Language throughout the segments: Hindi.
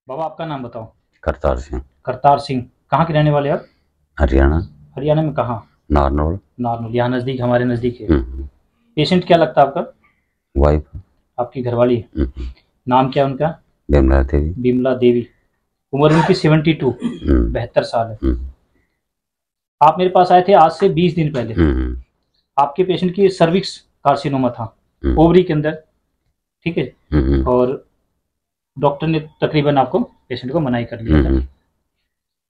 बाबा आपका नाम बताओ। करतार सिंह। करतार सिंह, कहाँ के रहने वाले आप? हरियाणा। हरियाणा में कहाँ? नारनौल। नारनौल, यहाँ नज़दीक, हमारे नज़दीक है। पेशेंट क्या लगता है आपका? वाइफ। आपकी घरवाली? नाम क्या है उनका? बिमला देवी। बिमला देवी। उम्र उनकी 72, 72 साल है। आप मेरे पास आए थे आज से 20 दिन पहले। आपके पेशेंट की सर्विक्स कार्सिनोमा था ओवरी के अंदर, ठीक है। और डॉक्टर ने तकरीबन आपको पेशेंट को मना ही कर दिया था।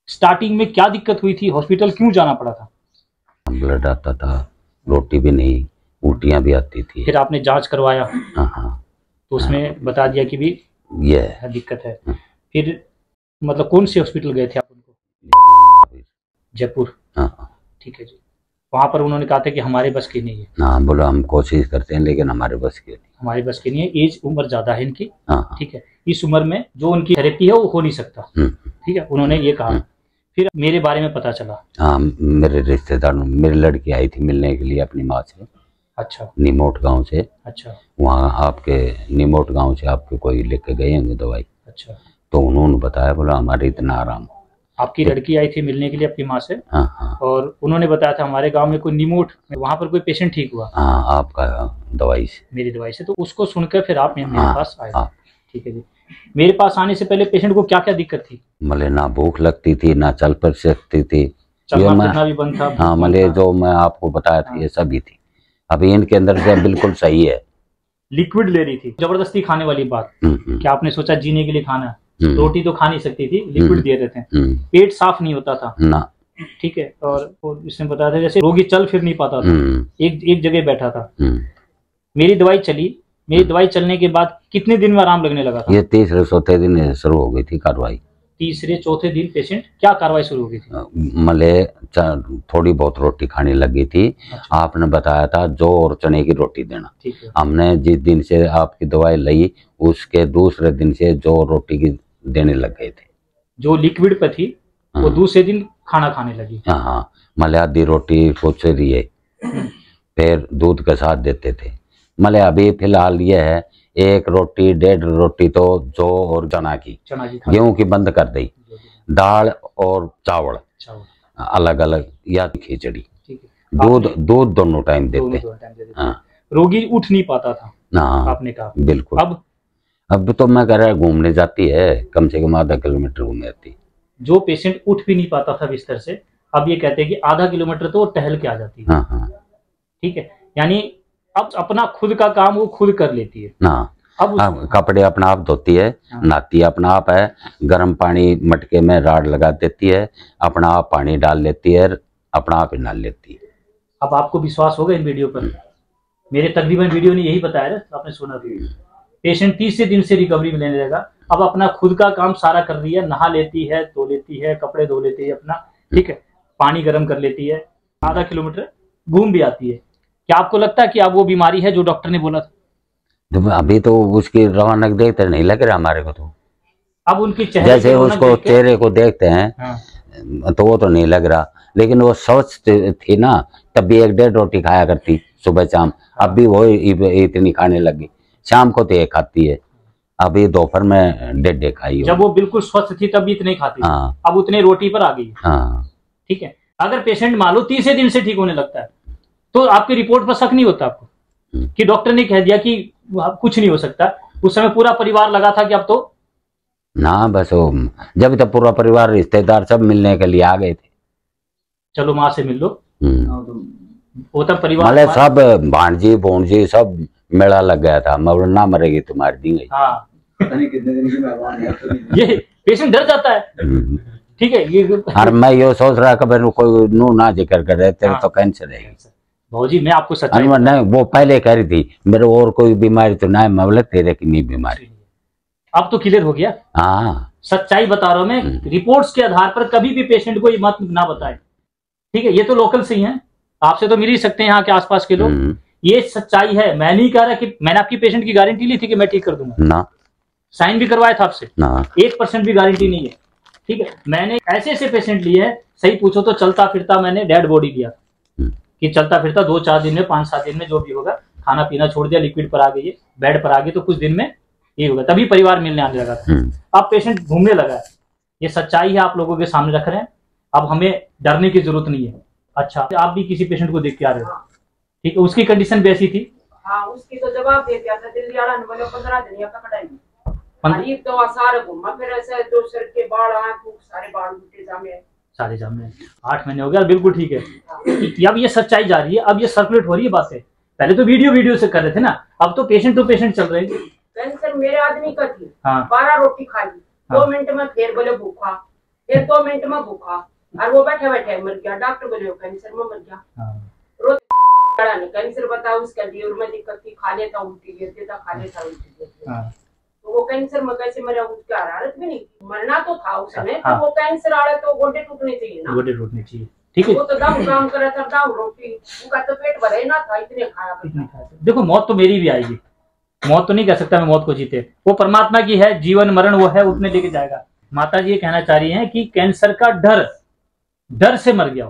स्टार्टिंग में क्या दिक्कत हुई थी, हॉस्पिटल क्यों जाना पड़ा था? ब्लड आता था, रोटी भी नहीं, उल्टियां भी आती थी। फिर आपने जांच करवाया? हाँ। तो उसमें बता दिया कि भी ये दिक्कत है। फिर मतलब कौन से हॉस्पिटल गए थे आप उनको? जयपुर। हाँ। ठीक है जी। वहाँ पर उन्होंने कहा था कि हमारे बस की नहीं है। हाँ, बोलो हम कोशिश करते हैं लेकिन हमारे बस की नहीं। हमारे बस की नहीं है, एज उम्र ज़्यादा है इनकी। हाँ। ठीक है, इस उम्र में जो उनकी थेरेपी है वो हो नहीं सकता। ठीक है, उन्होंने ये कहा। फिर मेरे बारे में पता चला? हाँ, मेरे रिश्तेदार, मेरी लड़की आई थी मिलने के लिए अपनी माँ से। अच्छा। निमोट गांव से। अच्छा। वहाँ आपके निमोट गांव से आपके कोई लेके गए होंगे दवाई। अच्छा। तो उन्होंने बताया, बोला हमारे इतना आराम। आपकी लड़की आई थी मिलने के लिए अपनी माँ से? हाँ। और उन्होंने बताया था हमारे गांव में कोई निमोट, वहाँ पर कोई पेशेंट ठीक हुआ। हाँ, आपका दवाई से। मेरी दवाई से। तो उसको सुनकर फिर आप मेरे पास आए। हाँ। ठीक है जी। मेरे पास आने से पहले पेशेंट को क्या क्या दिक्कत थी? मले ना भूख लगती थी, ना चल पर सकती थी, चलना फिरना भी बंद था। हाँ, मले जो मैं आपको बताया था ये सभी थी। अभी इनके अंदर से बिल्कुल सही है। लिक्विड ले रही थी, जबरदस्ती खाने वाली बात। क्या आपने सोचा जीने के लिए खाना? रोटी तो खा नहीं सकती थी, लिक्विड दे रहे थे। पेट साफ नहीं होता था ना। ठीक है। और इसने बताया था जैसे रोगी चल फिर नहीं पाता था, एक जगह बैठा था। मेरी दवाई चली। मेरी दवाई चलने के बाद कितने दिन में आराम लगने लगा था? ये तीसरे चौथे दिन शुरू हो गई थी कार्रवाई। तीसरे चौथे दिन पेशेंट क्या कार्रवाई शुरू हो गई थी? मले थोड़ी बहुत रोटी खाने लगी थी। अच्छा। आपने बताया था जौ और चने की रोटी देना। ठीक है। हमने जिस दिन से आपकी दवाई ली उसके दूसरे दिन से जौ और रोटी की देने लग गए थे। जो लिक्विड पे थी वो दूसरे दिन खाना खाने लगी। हाँ, मले आधी रोटी कुछ रही, फिर दूध के साथ देते थे। मले अभी फिलहाल ये है, एक रोटी 1.5 रोटी तो जौ और चना की गेहूं की बंद कर दी, दाल और चावल अलग अलग या खिचड़ी, दूध दोनों टाइम देते। हाँ। रोगी उठ नहीं पाता था ना, आपने कहा। बिल्कुल। अब तो मैं कह रहा घूमने जाती है, कम से कम आधा किलोमीटर घूम जाती। जो पेशेंट उठ भी नहीं पाता था बिस्तर से, अब ये कहते हैं कि आधा किलोमीटर तो टहल के आ जाती है। हाँ। ठीक है, यानी अब अपना खुद का काम वो खुद कर लेती है। हाँ। अब कपड़े अपना आप धोती है। हाँ। नहाती अपना आप है, गर्म पानी मटके में राड लगा देती है, अपना आप पानी डाल लेती है, अपना आप ही नहा लेती है। अब आपको विश्वास होगा इन वीडियो पर? मेरे तकरीबन वीडियो ने यही बताया ना, आपने सुना भी। पेशेंट तीसरे दिन से रिकवरी में लेने लगा। अब अपना खुद का काम सारा कर रही है, नहा लेती है, धो लेती है, कपड़े धो लेती है अपना, ठीक है, पानी गर्म कर लेती है, आधा किलोमीटर घूम भी आती है। क्या आपको लगता है कि अब वो बीमारी है जो डॉक्टर ने बोला था? अभी तो उसकी रौनक देखते नहीं लग रहा हमारे को। तो अब उनकी चेहरे जैसे उसको चेहरे को देखते हैं। हाँ। तो वो तो नहीं लग रहा, लेकिन वो स्वस्थ थी ना, तब भी 1.5 रोटी खाया करती सुबह शाम। अब भी वो इतनी खाने लगी, शाम को तो एक खाती है, अभी दोपहर में 1.5 खाई। जब वो बिल्कुल स्वस्थ थी तब भी इतने खाती। हाँ। अब उतने रोटी पर आ गई। हाँ। ठीक है। अगर पेशेंट मान लो तीसरे दिन से ठीक होने लगता है तो आपकी रिपोर्ट पर शक नहीं होता आपको कि डॉक्टर ने कह दिया कि कुछ नहीं हो सकता? उस समय पूरा परिवार लगा था कि अब तो ना, बस वो जब तक पूरा परिवार रिश्तेदार सब मिलने के लिए आ गए थे। चलो माँ से मिल लो। वो तब परिवार सब भांजी भोंजी सब मेला लग गया था, मगर ना मरेगी तुम्हारी दी गई। हाँ। कितने दिन की मेहमान है। ये पेशेंट डर जाता है। ठीक है। ये और मैं ये सोच रहा कि कोई नू ना जिक्र कर रहे थे। हाँ। तो कैंसर है भाजी, मैं आपको सच्चाई नहीं, वो पहले कह रही थी मेरे और कोई बीमारी तो ना है, मैं तेरे की नहीं बीमारी। अब तो क्लियर हो गया। हाँ, सच्चाई बता रहा हूं मैं, रिपोर्ट्स के आधार पर कभी भी पेशेंट को ये मत ना बताए। ठीक है, ये तो लोकल से ही हैं, आपसे तो मिल ही सकते हैं यहाँ के आसपास के लोग। ये सच्चाई है। मैं नहीं कह रहा कि मैंने आपकी पेशेंट की गारंटी ली थी कि मैं ठीक कर दूंगा ना, साइन भी करवाया था आपसे ना, 1% भी गारंटी नहीं है। ठीक है, मैंने ऐसे ऐसे पेशेंट लिए हैं, सही पूछो तो चलता फिरता मैंने डेड बॉडी दिया कि चलता फिरता 2-4 दिन में, 5-7 दिन में जो भी होगा, खाना पीना छोड़ दिया, लिक्विड पर आ गई, बेड पर आ गई, तो कुछ दिन में ये होगा, तभी परिवार मिलने आने लगा था। अब पेशेंट घूमने लगा है, ये सच्चाई है, आप लोगों के सामने रख रहे हैं। अब हमें डरने की जरूरत नहीं है। अच्छा, आप भी किसी पेशेंट को देख के आ रहे हो, ठीक है, उसकी कंडीशन भी ऐसी थी? हाँ, उसकी तो जवाब दे दिया था दिल्ली वाला ने, बोले 15 दिन या पकड़ाई अजीब तो सारे घूमा फिर ऐसे, तो सिर के बाल आंख सारे बाल उठे जामे, सारे जामे। 8 महीने हो गया, बिल्कुल ठीक है। अब ये सच्चाई जा रही है, अब ये सर्कुलेट हो रही है बातें। पहले तो वीडियो से कर रहे थे ना, अब तो पेशेंट टू पेशेंट चल रहे हैं। कैंसर मेरे आदमी का थी। हाँ। 12 रोटी खा ली, 2 मिनट में फिर बोले भूखा, फिर 2 मिनट में भूखा, और वो बैठे बैठे मर गया। डॉक्टर बोले कैंसर में मर गया। रोज कैंसर बताओ, उसका लीवर में दिक्कत थी, खा लेता उल्टी गिरते था, खा लेता उल्टी गिरते। तो वो कैंसर में कैसे मरा, उसकी हरारत भी नहीं, मरना तो था उसने। तो वो कैंसर आ रहा तो गोडे टूटने चाहिए ना, गोडे टूटने चाहिए, ठीक है। वो तो दाऊ काम कर रहा था, दाऊ रोटी, उनका तो पेट भरे ना था, इतने खाया। देखो मौत तो मेरी भी आएगी, मौत तो नहीं कह सकता मैं मौत को जीते, वो परमात्मा की है, जीवन मरण वो है, उतने लेके जाएगा। माता जी ये कहना चाह रही हैं कि कैंसर का डर से मर गया।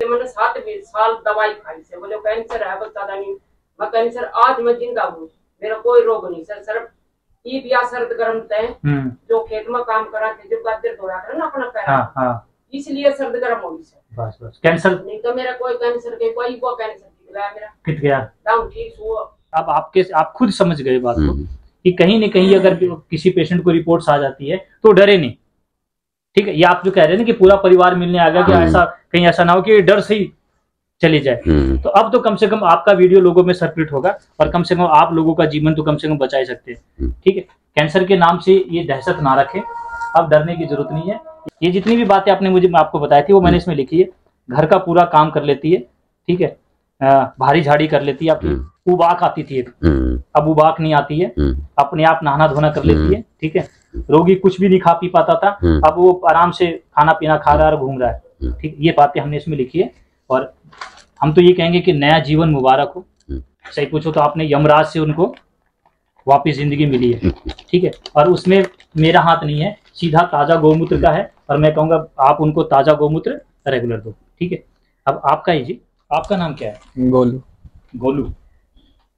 मैंने 7 साल दवाई खाई से, बोले कैंसर है बता नहीं, मैं कैंसर आज मैं जिंदा हूँ, मेरा कोई रोग नहीं सर। सिर्फ ईद या सर्द गर्म थे, जो खेत में काम करा थे, जो गाजर धोया करे ना अपना पैर, इसलिए सर्द गर्म होगी सर। बस कैंसर नहीं तो मेरा कोई कैंसर के कोई वो कैंसर मेरा कित गया, ठीक हुआ। अब आप खुद समझ गए बात को कि कहीं न कहीं अगर किसी पेशेंट को रिपोर्ट्स आ जाती है तो डरे नहीं, ठीक है। ये आप जो कह रहे हैं ना कि पूरा परिवार मिलने आ गया, कि ऐसा कहीं ऐसा ना हो कि डर से ही चली जाए। तो अब तो कम से कम आपका वीडियो लोगों में सर्कुलेट होगा, और कम से कम आप लोगों का जीवन तो कम से कम बचा ही सकते हैं, ठीक है। कैंसर के नाम से ये दहशत ना रखें, अब डरने की जरूरत नहीं है। ये जितनी भी बातें आपको बताई थी वो मैंने इसमें लिखी है। घर का पूरा काम कर लेती है, ठीक है, भारी झाड़ी कर लेती है, आपकी उबाक आती थी एक, अब उबाक नहीं आती है, अपने आप नहाना धोना कर लेती है, ठीक है। रोगी कुछ भी नहीं खा पी पाता था, अब वो आराम से खाना पीना खा रहा है और घूम रहा है, ठीक। ये बातें हमने इसमें लिखी है, और हम तो ये कहेंगे कि नया जीवन मुबारक हो। सही पूछो तो आपने यमराज से उनको वापस जिंदगी मिली है, ठीक है, और उसमें मेरा हाथ नहीं है, सीधा ताजा गौमूत्र का है, और मैं कहूँगा आप उनको ताजा गौमूत्र रेगुलर दो, ठीक है। अब आपका ही जी, आपका नाम क्या है? गोलू।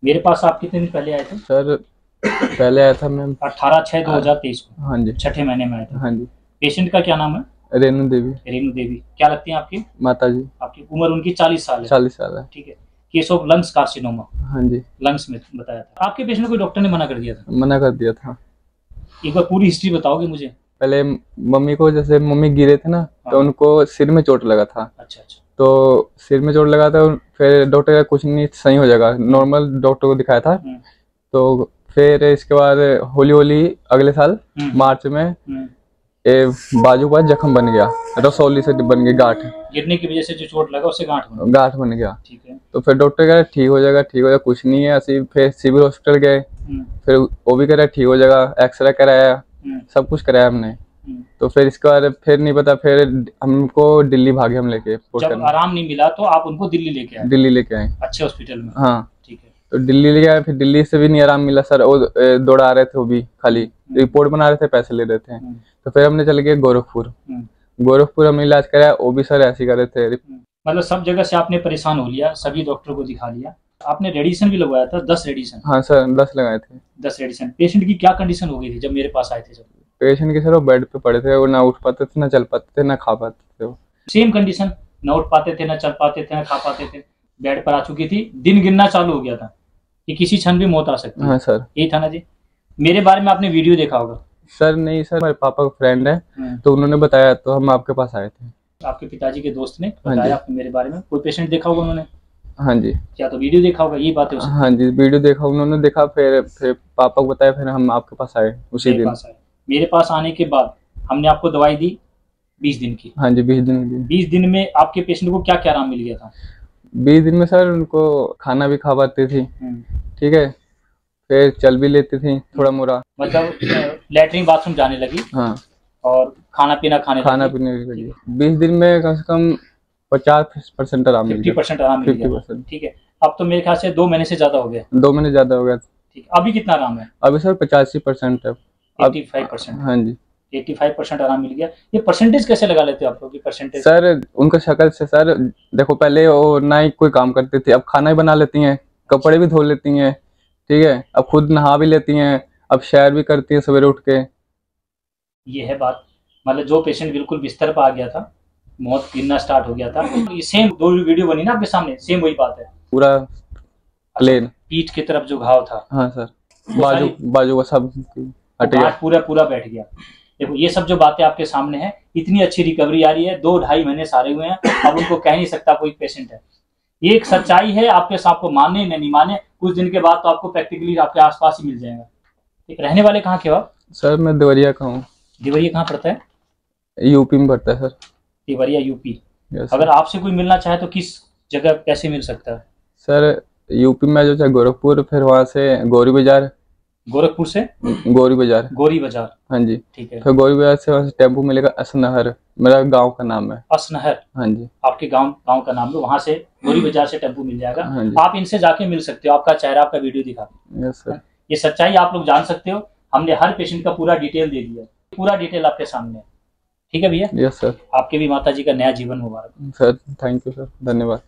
मेरे पास आप कितने दिन पहले आए थे? सर पहले आया था मैं 18/6/2023 को। हाँ जी, 6ठे महीने में आए थे। हाँ जी। पेशेंट का क्या नाम है? रेणु देवी। क्या लगती है आपकी? माता जी। आपकी उम्र उनकी 40 साल है? 40 साल है, ठीक है। Case of lungs carcinoma. हाँ जी, लंग्स में बताया था। आपके पेशेंट को डॉक्टर ने मना कर दिया था? मना कर दिया था। एक बार पूरी हिस्ट्री बताओगे मुझे? पहले मम्मी को, जैसे मम्मी गिरे थे ना, तो उनको सिर में चोट लगा था। अच्छा। तो सिर में चोट लगा था, फिर डॉक्टर का कुछ नहीं, सही हो जाएगा, नॉर्मल डॉक्टर को दिखाया था। तो फिर इसके बाद होली अगले साल मार्च में बाजू पर जख्म बन गया, रसौली से बन गई गांठ, गिरने की वजह से जो चोट लगा उससे गांठ बन गया, ठीक है। तो फिर डॉक्टर कह रहा ठीक हो जाएगा, कुछ नहीं है ऐसे। फिर सिविल हॉस्पिटल गए, फिर वो भी कह रहा ठीक हो जाएगा, एक्सरे कराया, सब कुछ कराया हमने। तो फिर इसके बाद फिर नहीं पता, फिर हमको दिल्ली भागे हम लेके। जब आराम नहीं मिला तो आप उनको दिल्ली लेके आए? अच्छे हॉस्पिटल में, हाँ, ठीक है। तो दिल्ली लेके आए, फिर दिल्ली से भी नहीं आराम मिला सर, वो दौड़ा रहे थे, वो भी खाली रिपोर्ट बना रहे थे, पैसे ले रहे थे। तो फिर हमने चले गए गोरखपुर हमने इलाज कराया, वो भी सर ऐसे कर रहे थे। मतलब सब जगह से आपने परेशान हो लिया, सभी डॉक्टर को दिखा लिया। आपने रेडिएशन भी लगवाया था, 10 रेडिएशन? हाँ सर, 10 लगाए थे। 10 रेडिएशन। पेशेंट की क्या कंडीशन हो गई थी जब मेरे पास आए थे? जब पेशेंट के सर वो बेड पे पड़े थे, वो ना उठ पाते थे, ना चल पाते थे, ना खा पाते थे। वो सेम कंडीशन, ना उठ पाते थे, ना चल पाते थे, ना खा पाते थे, बेड पर आ चुकी थी, दिन गिनना चालू हो गया था कि किसी क्षण भी मौत आ सकती है। हाँ सर, यही था ना जी? मेरे बारे में आपने वीडियो देखा होगा? सर नहीं सर, मेरे पापा का फ्रेंड है, तो उन्होंने बताया, तो हम आपके पास आए थे। आपके पिताजी के दोस्त ने बताया आपको मेरे बारे में? कोई पेशेंट देखा होगा उन्होंने? हाँ जी। क्या तो वीडियो देखा होगा, ये बात है? हाँ जी, वीडियो देखा, उन्होंने देखा, फिर पापा को बताया, फिर हम आपके पास आए उसी दिन। मेरे पास आने के बाद हमने आपको दवाई दी 20 दिन की। हाँ जी, 20 दिन की। 20 दिन में आपके पेशेंट को क्या क्या आराम मिल गया था? 20 दिन में सर उनको खाना भी खा पाती थी, ठीक है, फिर चल भी लेती थी थोड़ा मोड़ा, मतलब लैट्रिन बाथरूम जाने लगी। हाँ, और खाना पीना पीने लगी। 20 दिन में कम से कम 50% आराम मिल गया। 50% आराम मिल गया, ठीक है। अब तो मेरे ख्याल से 2 महीने से ज्यादा हो गया। 2 महीने ज्यादा हो गया, ठीक। अभी कितना आराम है? अभी सर 85% है। 85%? हाँ जी, 85% आराम मिल गया। ये परसेंटेज कैसे लगा लेते हो आप लोग? परसेंटेज सर उनका शक्ल से सर देखो, पहले वो ना ही कोई काम करती थी, अब खाना ही बना लेती हैं, कपड़े भी धो लेती हैं, ठीक है, अब खुद नहा भी लेती हैं, अब शेयर भी करती है सवेरे उठ के। ये है बात, मतलब जो पेशेंट बिल्कुल बिस्तर पर आ गया था, मौत गिरना स्टार्ट हो गया था, ये सेम 2 वीडियो बनी ना आपके सामने, सेम वही बात है, पूरा प्लेन। पीठ की तरफ जो घाव था। हाँ सर, बाजू का सब हट गया, पूरा बैठ गया। देखो ये सब जो बातें आपके सामने है, इतनी अच्छी रिकवरी आ रही है, 2-2.5 महीने सारे हुए हैं, अब उनको कह नहीं सकता कोई पेशेंट है। ये एक सच्चाई है, आपके साथ को माने न नहीं माने, कुछ दिन के बाद तो आपको प्रैक्टिकली आपके आसपास ही मिल जाएगा। ठीक, रहने वाले कहाँ के हो आप? सर मैं देवरिया का हूँ। देवरिया कहाँ पड़ता है? यूपी में पड़ता है सर। देवरिया यूपी। अगर आपसे कोई मिलना चाहे तो किस जगह कैसे मिल सकता है? सर यूपी में जो चाहे गोरखपुर, फिर वहाँ से गौरी बाजार। गोरखपुर से गौरी बाजार। हाँ जी, ठीक है। फिर गौरी बाजार से वहाँ से टेम्पो मिलेगा असनहर, मेरा गांव का नाम है असनहर। हाँ जी, आपके गांव का नाम है, वहाँ से गौरी बाजार से टेम्पो मिल जाएगा। हाँ, आप इनसे जाके मिल सकते हो, आपका चेहरा, आपका वीडियो दिखा। यस सर, ये सच्चाई आप लोग जान सकते हो। हमने हर पेशेंट का पूरा डिटेल दे दिया, पूरा डिटेल आपके सामने है। ठीक है भैया? Yes sir. आपके भी माता जी का नया जीवन मुबारक। सर थैंक यू सर, धन्यवाद।